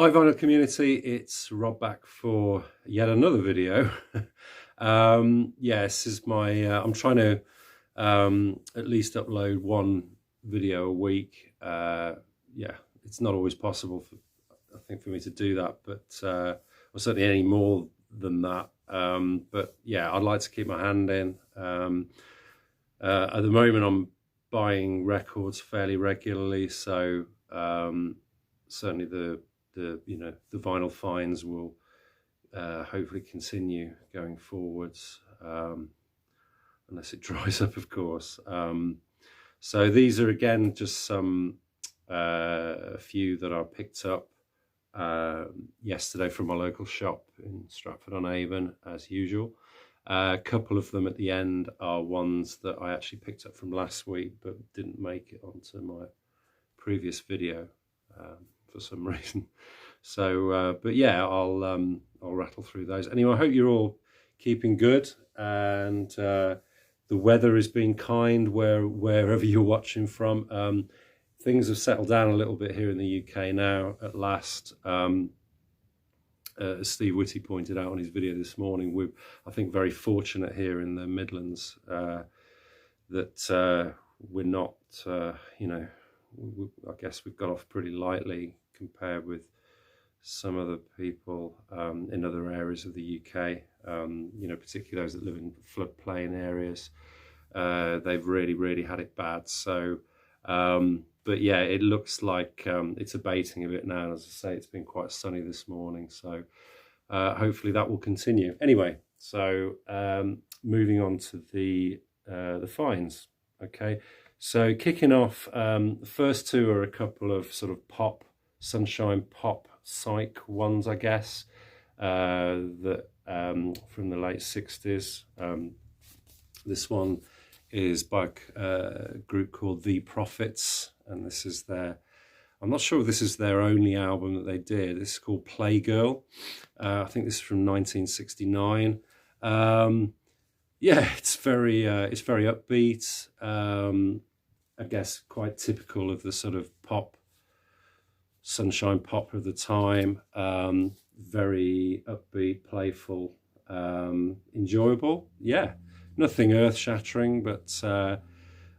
Hi vinyl community, it's Rob back for yet another video. This is my, I'm trying to at least upload one video a week. It's not always possible, I think, for me to do that, but or certainly any more than that. But yeah, I'd like to keep my hand in. At the moment, I'm buying records fairly regularly, so certainly the vinyl finds will hopefully continue going forwards, unless it dries up, of course. So these are again just some a few that I picked up yesterday from my local shop in Stratford-on-Avon, as usual. A couple of them at the end are ones that I actually picked up from last week but didn't make it onto my previous video for some reason. So but yeah, I'll rattle through those. Anyway, I hope you're all keeping good, and the weather is being kind wherever you're watching from. Things have settled down a little bit here in the UK now at last. As Steve Whitty pointed out on his video this morning, we're, I think, very fortunate here in the Midlands that we're not, I guess we've got off pretty lightly compared with some other people in other areas of the UK, particularly those that live in floodplain areas. They've really had it bad. So, but yeah, it looks like it's abating a bit now. And as I say, it's been quite sunny this morning, so hopefully that will continue. Anyway, so moving on to the finds. Okay, so kicking off, the first two are a couple of sort of sunshine pop psych ones, I guess, that from the late 60s. This one is by a group called The Prophets, and this is I'm not sure if this is their only album that they did. This is called Playgirl. I think this is from 1969. It's very upbeat. I guess quite typical of the sort of sunshine pop of the time. Very upbeat, playful, enjoyable. Yeah, nothing earth-shattering, but I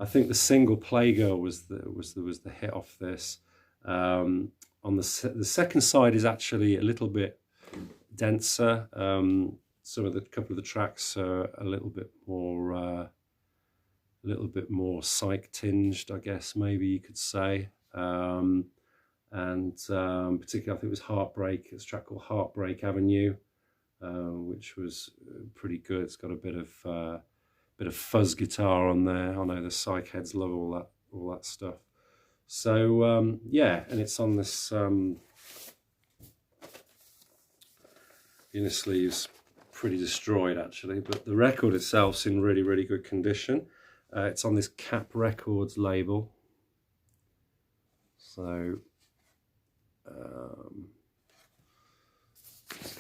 think the single Playgirl was the hit off this. On the second side is actually a little bit denser. Couple of the tracks are a little bit more psych tinged, I guess, maybe you could say. And particularly, I think it was Heartbreak. It's a track called Heartbreak Avenue, which was pretty good. It's got a bit of fuzz guitar on there. I know the psych heads love all that stuff. So and it's on this inner sleeves, pretty destroyed actually, but the record itself's in really good condition. It's on this Cap Records label. So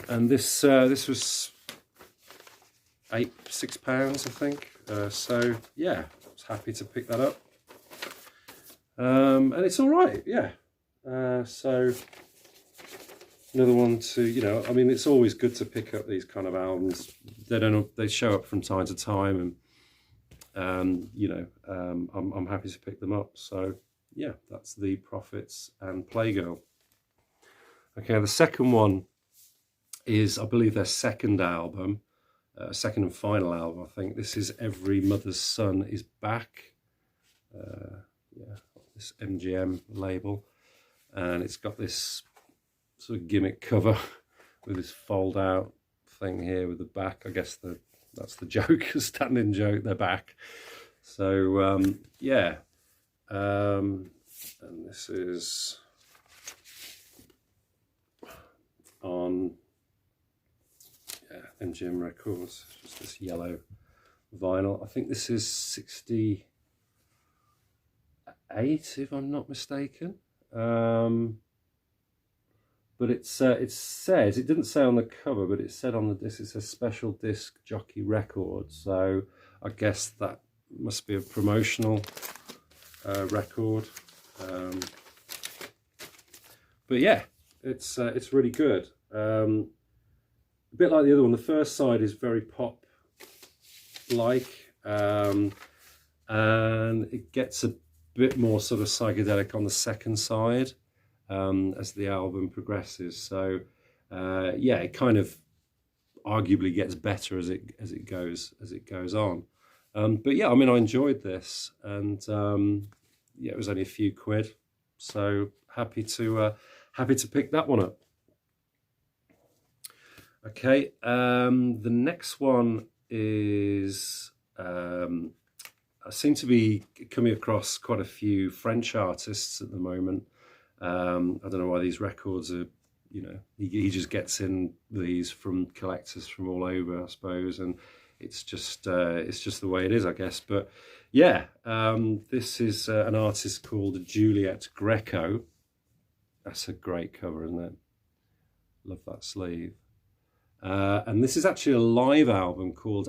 and this was £6, I think. So yeah, I was happy to pick that up. And it's all right, yeah. So another one to, I mean, it's always good to pick up these kind of albums. They show up from time to time, and I'm happy to pick them up. So yeah, that's The Prophets and Playgirl. Okay, the second one is, I believe, their second album, second and final album, I think. This is Every Mother's Son Is Back. This MGM label, and it's got this sort of gimmick cover with this fold out thing here with the back. I guess that's the joke, standing joke, they're back. So and this is on MGM Records, just this yellow vinyl. I think this is 68, if I'm not mistaken. But it says, it didn't say on the cover, but it said on the disc, it says Special Disc Jockey Record. So I guess that must be a promotional record. But yeah, It's really good. A bit like the other one. The first side is very pop-like, and it gets a bit more sort of psychedelic on the second side as the album progresses. So yeah, it kind of arguably gets better as it goes on. But yeah, I mean, I enjoyed this, and yeah, it was only a few quid, so happy to pick that one up. Okay, the next one is I seem to be coming across quite a few French artists at the moment. I don't know why these records are, you know, he just gets in these from collectors from all over, I suppose, and it's just the way it is, I guess. But yeah, this is an artist called Juliette Greco. That's a great cover, isn't it? Love that sleeve. And this is actually a live album called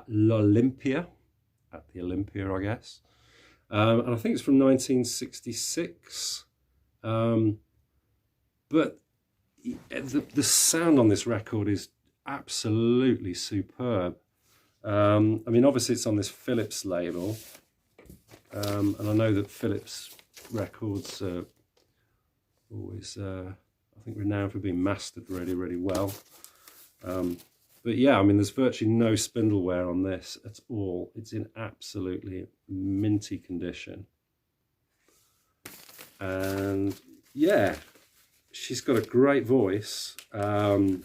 l'Olympia, at the Olympia, I guess. And I think it's from 1966. But the sound on this record is absolutely superb. I mean, obviously it's on this Philips label. And I know that Philips records are always, I think, renowned for being mastered really, really well. But yeah, I mean, there's virtually no spindle wear on this at all. It's in absolutely minty condition. And yeah, she's got a great voice. I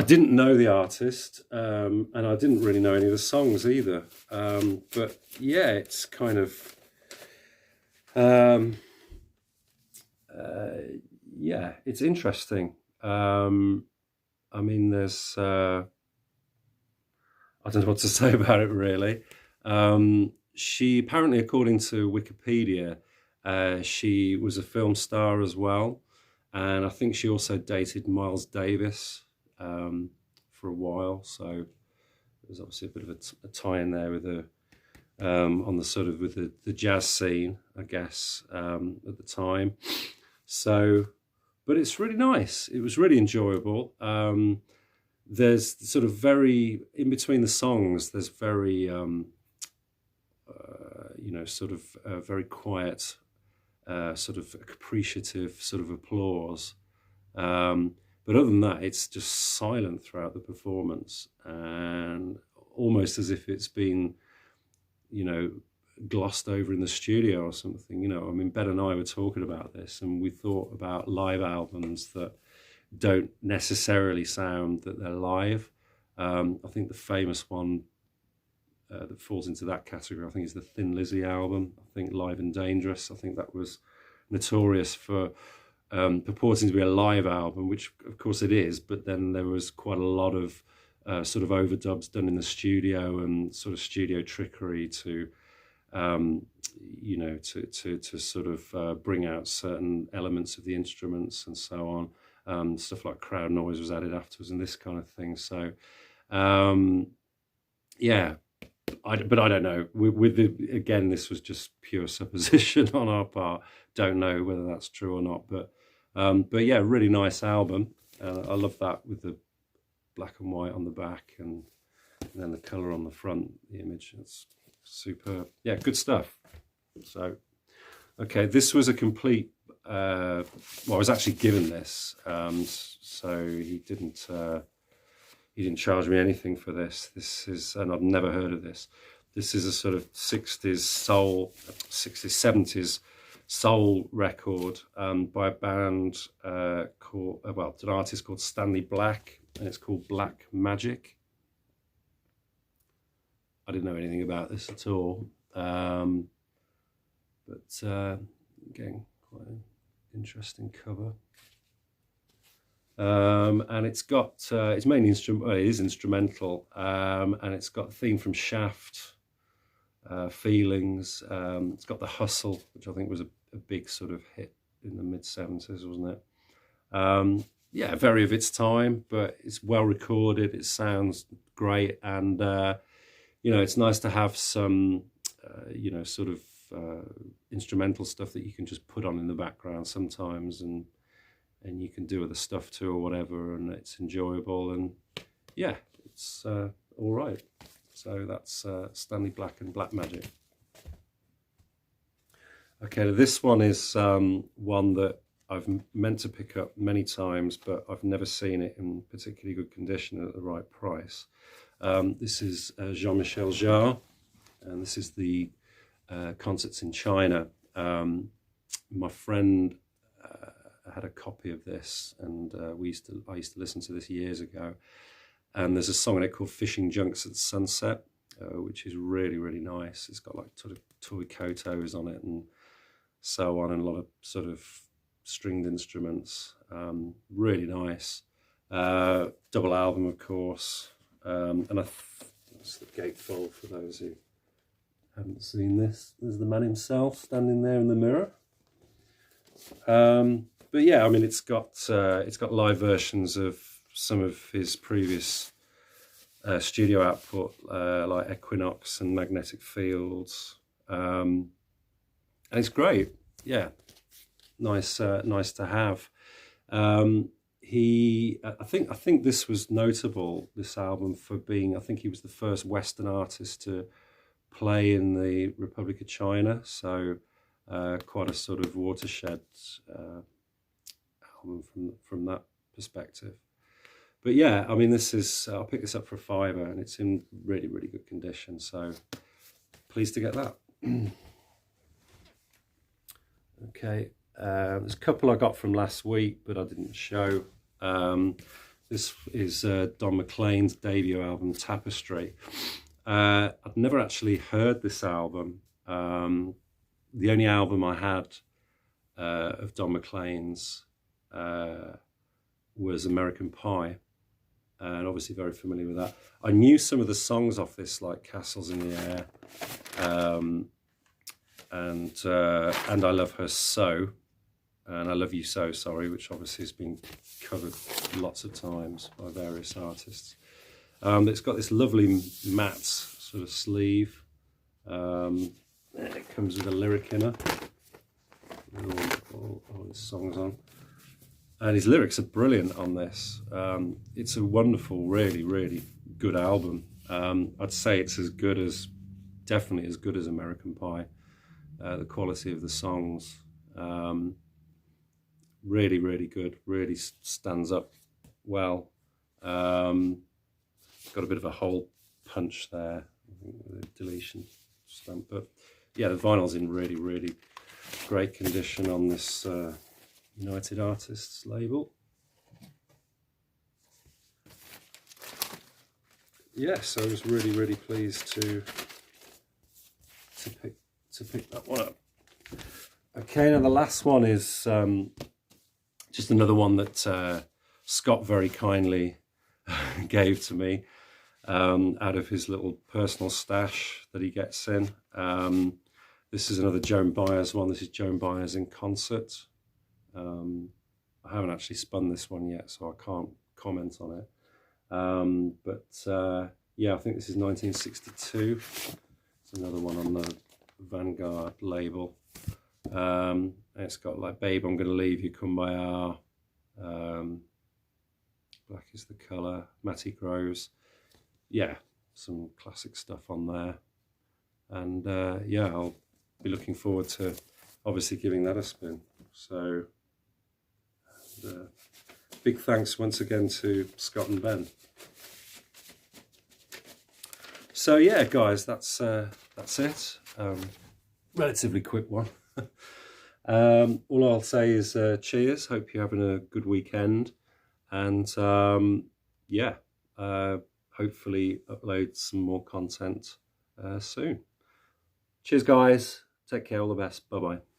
didn't know the artist, and I didn't really know any of the songs either. But yeah, it's kind of, yeah, it's interesting. I mean, there's, I don't know what to say about it really. She apparently, according to Wikipedia, she was a film star as well. And I think she also dated Miles Davis for a while. So there's obviously a bit of a tie in there with her on the sort of with the jazz scene, I guess, at the time. So, but it's really nice. It was really enjoyable. There's sort of very, in between the songs, there's very, you know, sort of very quiet, sort of appreciative sort of applause. But other than that, it's just silent throughout the performance, and almost as if it's been, you know, glossed over in the studio or something. You know, I mean, Ben and I were talking about this, and we thought about live albums that don't necessarily sound that they're live. I think the famous one that falls into that category, I think, is the Thin Lizzy album. I think Live and Dangerous, I think that was notorious for purporting to be a live album, which of course it is, but then there was quite a lot of sort of overdubs done in the studio and sort of studio trickery to, you know, to sort of bring out certain elements of the instruments and so on. Stuff like crowd noise was added afterwards and this kind of thing. So, yeah, but I don't know. Again, this was just pure supposition on our part. Don't know whether that's true or not. But yeah, really nice album. I love that with the black and white on the back and then the colour on the front, the image. It's superb. Yeah, good stuff. So, okay, this was a complete. Well, I was actually given this, so he didn't charge me anything for this. This is, and I've never heard of this. This is a sort of 60s, 70s soul record by a band called, well, it's an artist called Stanley Black, and it's called Black Magic. I didn't know anything about this at all, but again, quite an interesting cover. And it's got, it's mainly instrumental, it is instrumental, and it's got a theme from Shaft, Feelings, it's got The Hustle, which I think was a big sort of hit in the mid-70s, wasn't it? Yeah, very of its time, but it's well recorded, it sounds great, and, you know, it's nice to have some, you know, sort of instrumental stuff that you can just put on in the background sometimes, and you can do other stuff too or whatever, and it's enjoyable, and yeah, it's all right. So that's Stanley Black and Blackmagic. Okay, this one is one that I've meant to pick up many times, but I've never seen it in particularly good condition at the right price. This is Jean-Michel Jarre, and this is the Concerts in China. My friend had a copy of this, and I used to listen to this years ago. And there's a song in it called Fishing Junks at Sunset, which is really, really nice. It's got like sort of toy kotos on it and so on, and a lot of sort of stringed instruments. Really nice. Double album, of course. And that's the gatefold for those who haven't seen this. There's the man himself standing there in the mirror. But yeah, I mean, it's got live versions of some of his previous studio output, like Equinox and Magnetic Fields, and it's great. Yeah, nice to have. I think this was notable, this album, for being, I think he was the first Western artist to play in the Republic of China, so quite a sort of watershed album from that perspective. But yeah, I mean, this is, I'll pick this up for £5, and it's in really, really good condition, so pleased to get that. Okay, there's a couple I got from last week, but I didn't show. This is Don McLean's debut album, Tapestry. I'd never actually heard this album. The only album I had of Don McLean's was American Pie, and obviously very familiar with that. I knew some of the songs off this, like Castles in the Air, and I Love Her So, and I Love You So, sorry, which obviously has been covered lots of times by various artists. It's got this lovely matte sort of sleeve. It comes with a lyric in it. All his songs on. And his lyrics are brilliant on this. It's a wonderful, really, really good album. I'd say it's definitely as good as American Pie. The quality of the songs, really, really good. Really stands up well. Got a bit of a hole punch there, with a deletion stamp, but yeah, the vinyl's in really, really great condition on this United Artists label. Yeah, so I was really, really pleased to pick that one up. Okay, now the last one is just another one that Scott very kindly gave to me out of his little personal stash that he gets in. This is another Joan Baez one. This is Joan Baez in concert. I haven't actually spun this one yet, so I can't comment on it. But yeah, I think this is 1962. It's another one on the Vanguard label. And it's got like Babe, I'm Gonna Leave You, Kumbaya, Black is the Colour, Matty Groves. Yeah, some classic stuff on there. And yeah, I'll be looking forward to obviously giving that a spin. So big thanks once again to Scott and Ben. So yeah, guys, that's it. Relatively quick one. All I'll say is cheers. Hope you're having a good weekend, and yeah, hopefully upload some more content soon. Cheers, guys. Take care. All the best. Bye bye.